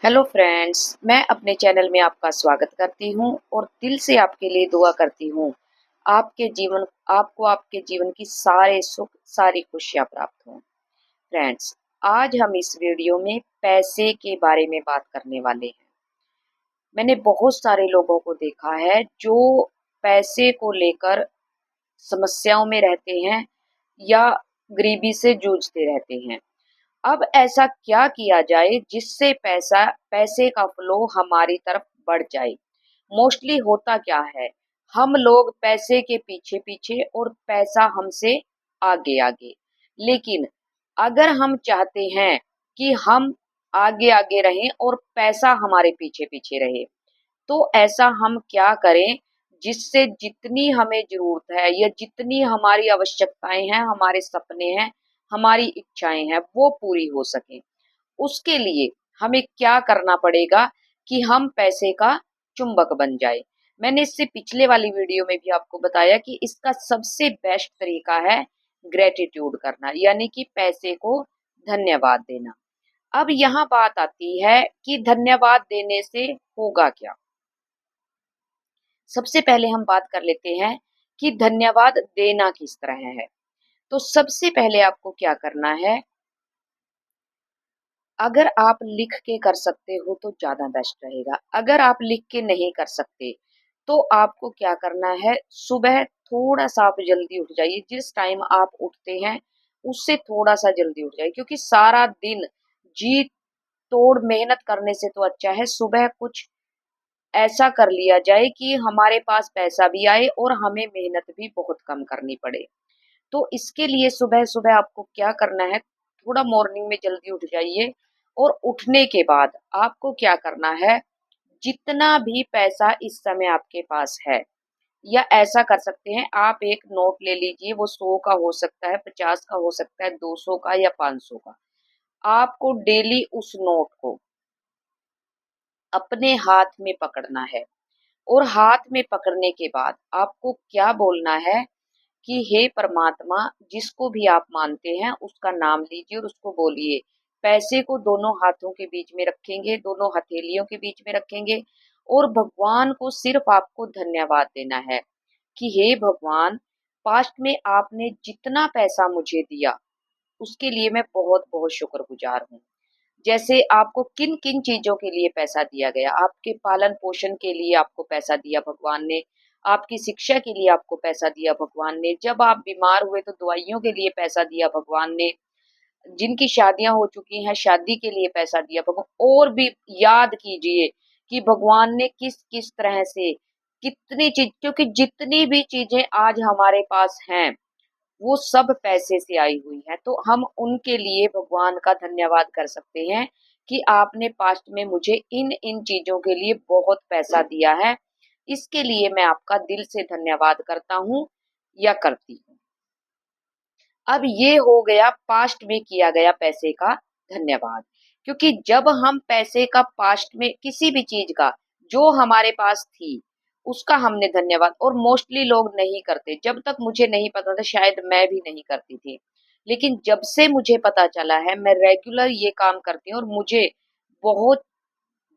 Hello friends, मैं अपने channel में आपका स्वागत करती हूं और दिल से आपके लिए दुआ करती हूं। आपको आपके जीवन की सारे सुख, सारी खुशियां प्राप्त हों। फ्रेंड्स, आज हम इस वीडियो में पैसे के बारे में बात करने वाले हैं। मैंने बहुत सारे लोगों को देखा है जो पैसे को लेकर समस्याओं में रहते हैं या गरीबी से जूझते रहते हैं। अब ऐसा क्या किया जाए जिससे पैसे का फ्लो हमारी तरफ बढ़ जाए। मोस्टली होता क्या है, हम लोग पैसे के पीछे पीछे और पैसा हमसे आगे आगे। लेकिन अगर हम चाहते हैं कि हम आगे आगे रहें और पैसा हमारे पीछे पीछे रहे, तो ऐसा हम क्या करें जिससे जितनी हमें ज़रूरत है या जितनी हमारी आवश्यकताएँ हैं, हमारे सपने हैं, हमारी इच्छाएँ हैं, वो पूरी हो सकें। उसके लिए हमें क्या करना पड़ेगा कि हम पैसे का चुंबक बन जाए। मैंने इससे पिछले वाली वीडियो में भी आपको बताया कि इसका सबसे बेस्ट तरीका है ग्रैटिट्यूड करना, यानी कि पैसे को धन्यवाद देना। अब यहाँ बात आती है कि धन्यवाद देने से होगा क्या। सबसे पहले हम बात कर लेते हैं कि धन्यवाद देना किस तरह है। तो सबसे पहले आपको क्या करना है, अगर आप लिख के कर सकते हो तो ज़्यादा बेस्ट रहेगा। अगर आप लिख के नहीं कर सकते, तो आपको क्या करना है, सुबह थोड़ा-सा आप जल्दी उठ जाइए। जिस टाइम आप उठते हैं, उससे थोड़ा-सा जल्दी उठ जाइए, क्योंकि सारा दिन जी तोड़ मेहनत करने से तो अच्छा है सुबह कुछ ऐसा कर लिया जाए कि हमारे पास पैसा भी आए और हमें मेहनत भी बहुत कम करनी पड़े। तो इसके लिए सुबह-सुबह आपको क्या करना है, थोड़ा मॉर्निंग में जल्दी उठ जाइए और उठने के बाद आपको क्या करना है, जितना भी पैसा इस समय आपके पास है, या ऐसा कर सकते हैं आप एक नोट ले लीजिए, वो 100 का हो सकता है, 50 का हो सकता है, 200 का या 500 का। आपको डेली उस नोट को अपने हाथ में पकड़ना है और हाथ में पकड़ने के बाद आपको क्या बोलना है कि हे परमात्मा, जिसको भी आप मानते हैं उसका नाम लीजिए और उसको बोलिए। पैसे को दोनों हाथों के बीच में रखेंगे, दोनों हथेलियों के बीच में रखेंगे और भगवान को सिर्फ आपको धन्यवाद देना है कि हे भगवान, पास्ट में आपने जितना पैसा मुझे दिया, उसके लिए मैं बहुत-बहुत शुक्रगुजार हूँ। जैसे आपको किन-किन चीज़ों के लिए पैसा दिया गया, आपके पालन-पोषण के लिए आपको पैसा दिया भगवान ने, आपकी शिक्षा के लिए आपको पैसा दिया भगवान ने, जब आप बीमार हुए तो दवाइयों के लिए पैसा दिया भगवान ने, जिनकी शादियाँ हो चुकी हैं, शादी के लिए पैसा दिया भगवान। और भी याद कीजिए कि भगवान ने किस-किस तरह से कितनी चीज़, क्योंकि जितनी भी चीज़ें आज हमारे पास हैं, वो सब पैसे से आई हुई है, तो हम उनके लिए भगवान का धन्यवाद कर सकते हैं कि आपने पास्ट में मुझे इन-इन चीज़ों के लिए बहुत पैसा दिया है। इसके लिए मैं आपका दिल से धन्यवाद करता हूँ या करती हूँ। अब ये हो गया पास्ट में किया गया पैसे का धन्यवाद, क्योंकि जब हम पैसे का पास्ट में किसी भी चीज़ का जो हमारे पास थी, उसका हमने धन्यवाद, और मोस्टली लोग नहीं करते। जब तक मुझे नहीं पता था शायद मैं भी नहीं करती थी। लेकिन जब से मुझे पता चला है, मैं रेगुलर ये काम करती हूँ और मुझे बहुत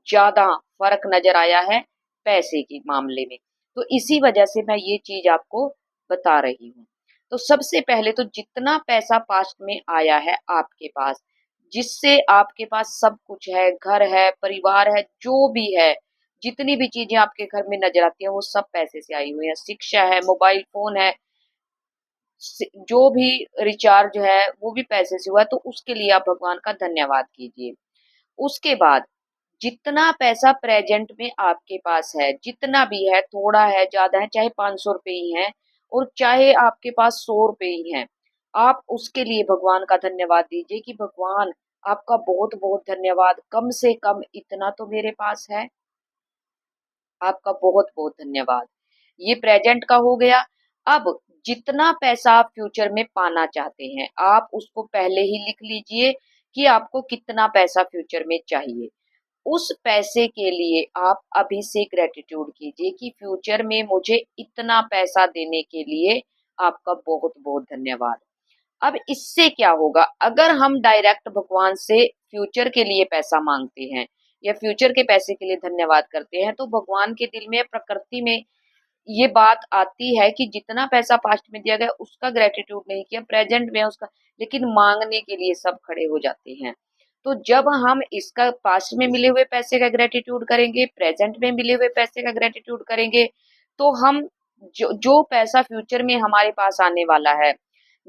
ज़्यादा फ़र्क नज़र आया है पैसे के मामले में। तो इसी वजह से मैं ये चीज़ आपको बता रही हूँ। तो सबसे पहले तो जितना पैसा पास्ट में आया है आपके पास, जिससे आपके पास सब कुछ है, घर है, परिवार है, जो भी है, जितनी भी चीज़ें आपके घर में नज़र आती हैं, वो सब पैसे से आई हुई हैं। शिक्षा है, मोबाइल फ़ोन है, जो भी रिचार्ज है, वो भी पैसे से हुआ है, तो उसके लिए आप भगवान का धन्यवाद कीजिए। उसके बाद जितना पैसा प्रेज़ेंट में आपके पास है, जितना भी है, थोड़ा है, ज़्यादा है, चाहे ₹500 ही हैं और चाहे आपके पास ₹100 ही हैं, आप उसके लिए भगवान का धन्यवाद दीजिए कि भगवान, आपका बहुत-बहुत धन्यवाद, कम से कम इतना तो मेरे पास है। आपका बहुत-बहुत धन्यवाद। ये प्रेज़ेंट का हो गया। अब जितना पैसा आप फ्यूचर में पाना चाहते हैं, आप उसको पहले ही लिख लीजिए कि आपको कितना पैसा फ्यूचर में चाहिए। उस पैसे के लिए आप अभी से ग्रैटिट्यूड कीजिए कि फ्यूचर में मुझे इतना पैसा देने के लिए आपका बहुत-बहुत धन्यवाद। अब इससे क्या होगा, अगर हम डायरेक्ट भगवान से फ्यूचर के लिए पैसा माँगते हैं, या फ्यूचर के पैसे के लिए धन्यवाद करते हैं, तो भगवान के दिल में, प्रकृति में ये बात आती है कि जितना पैसा पास्ट में दिया गया उसका ग्रेटिट्यूड नहीं किया, प्रेजेंट में उसका, लेकिन मांगने के लिए सब खड़े हो जाते हैं। तो जब हम इसका पास्ट में मिले हुए पैसे का ग्रेटिट्यूड करेंगे, प्रेजेंट में मिले हुए पैसे का ग्रेटिट्यूड करेंगे, तो हम जो जो पैसा फ्यूचर में हमारे पास आने वाला है,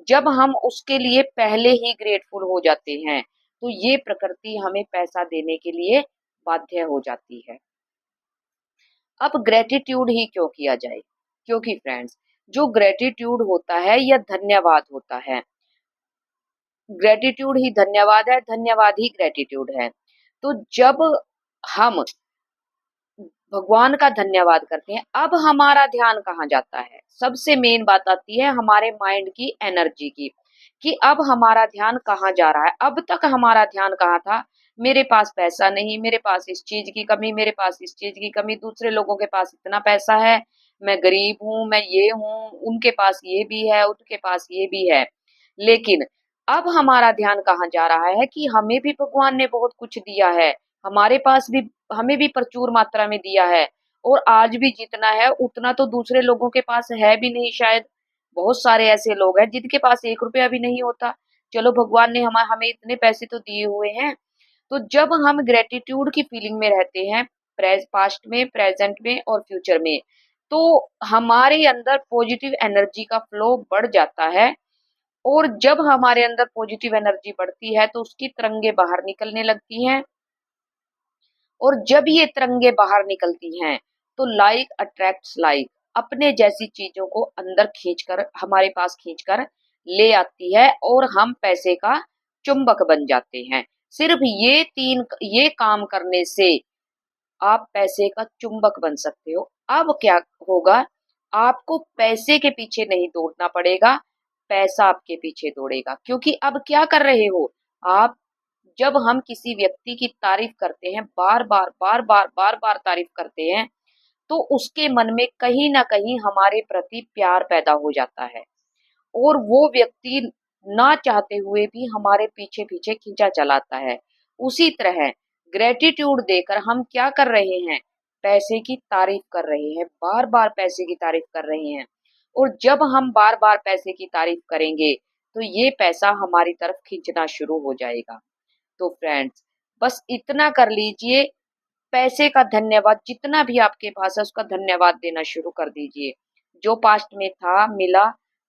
जब हम उसके लिए पहले ही ग्रेटफुल हो जाते हैं, तो ये प्रकृति हमें पैसा देने के लिए बाध्य हो जाती है। अब ग्रेटिट्यूड ही क्यों किया जाए? क्योंकि फ्रेंड्स, जो ग्रेटिट्यूड होता है या धन्यवाद होता है, ग्रेटिट्यूड ही धन्यवाद है, धन्यवाद ही ग्रेटिट्यूड है। तो जब हम भगवान का धन्यवाद करते हैं, अब हमारा ध्यान कहाँ जाता है? सबसे मेन बात आती है हमारे माइंड की एनर्जी की, कि अब हमारा ध्यान कहाँ जा रहा है। अब तक हमारा ध्यान कहाँ था? मेरे पास पैसा नहीं, मेरे पास इस चीज की कमी, मेरे पास इस चीज की कमी, दूसरे लोगों के पास इतना पैसा है, मैं गरीब हूँ, मैं ये हूँ, उनके पास ये भी है, उनके पास ये भी है। लेकिन अब हमारा ध्यान कहाँ जा रहा है कि हमें भी भगवान ने बहुत कुछ दिया है, हमारे पास भी, हमें भी प्रचुर मात्रा में दिया है, और आज भी जितना है उतना तो दूसरे लोगों के पास है भी नहीं शायद। बहुत सारे ऐसे लोग हैं जिनके पास 1 रुपया भी नहीं होता। चलो भगवान ने हमें इतने पैसे तो दिए हुए हैं। तो जब हम ग्रेटिट्यूड की फीलिंग में रहते हैं, पास्ट में, प्रेजेंट में और फ्यूचर में, तो हमारे अंदर पॉजिटिव एनर्जी का फ्लो बढ़ जाता है। और जब हमारे अंदर पॉजिटिव एनर्जी बढ़ती है तो उसकी तरंगे बाहर निकलने लगती हैं, और जब ये तरंगे बाहर निकलती हैं तो लाइक अट्रैक्ट्स लाइक, अपने जैसी चीजों को अंदर खींचकर, हमारे पास खींचकर ले आती है, और हम पैसे का चुंबक बन जाते हैं। सिर्फ ये काम करने से आप पैसे का चुंबक बन सकते हो। अब क्या होगा? आपको पैसे के पीछे नहीं दौड़ना पड़ेगा, पैसा आपके पीछे दौड़ेगा। क्योंकि अब क्या कर रहे हो आप? जब हम किसी व्यक्ति की तारीफ करते हैं, बार बार तारीफ करते हैं, तो उसके मन में कहीं ना कहीं हमारे प्रति प्यार पैदा हो जाता है, और वो व्यक्ति ना चाहते हुए भी हमारे पीछे पीछे खींचा चलाता है। उसी तरह ग्रेटिट्यूड देकर हम क्या कर रहे हैं? पैसे की तारीफ कर रहे हैं, बार बार पैसे की तारीफ कर रहे हैं। और जब हम बार बार पैसे की तारीफ करेंगे तो ये पैसा हमारी तरफ खींचना शुरू हो जाएगा। तो फ्रेंड्स, बस इतना कर लीजिए, पैसे का धन्यवाद जितना भी आपके पास है उसका धन्यवाद देना शुरू कर दीजिए। जो पास्ट में था, मिला,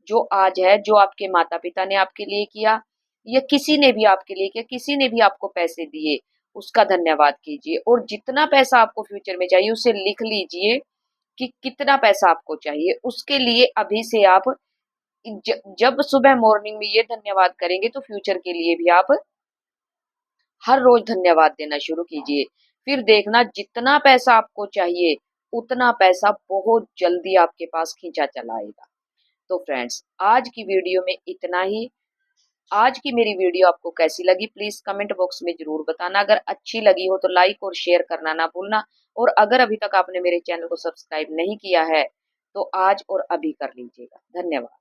जो आज है, जो आपके माता पिता ने आपके लिए किया, या किसी ने भी आपके लिए किया, किसी ने भी आपको पैसे दिए, उसका धन्यवाद कीजिए। और जितना पैसा आपको फ्यूचर में चाहिए उसे लिख लीजिए कि कितना पैसा आपको चाहिए। उसके लिए अभी से आप जब सुबह मॉर्निंग में ये धन्यवाद करेंगे तो फ्यूचर के लिए भी आप हर रोज धन्यवाद देना शुरू कीजिए। फिर देखना जितना पैसा आपको चाहिए उतना पैसा बहुत जल्दी आपके पास खींचा चला आएगा। तो फ्रेंड्स, आज की वीडियो में इतना ही। आज की मेरी वीडियो आपको कैसी लगी प्लीज कमेंट बॉक्स में जरूर बताना। अगर अच्छी लगी हो तो लाइक और शेयर करना ना भूलना, और अगर अभी तक आपने मेरे चैनल को सब्सक्राइब नहीं किया है तो आज और अभी कर लीजिएगा। धन्यवाद।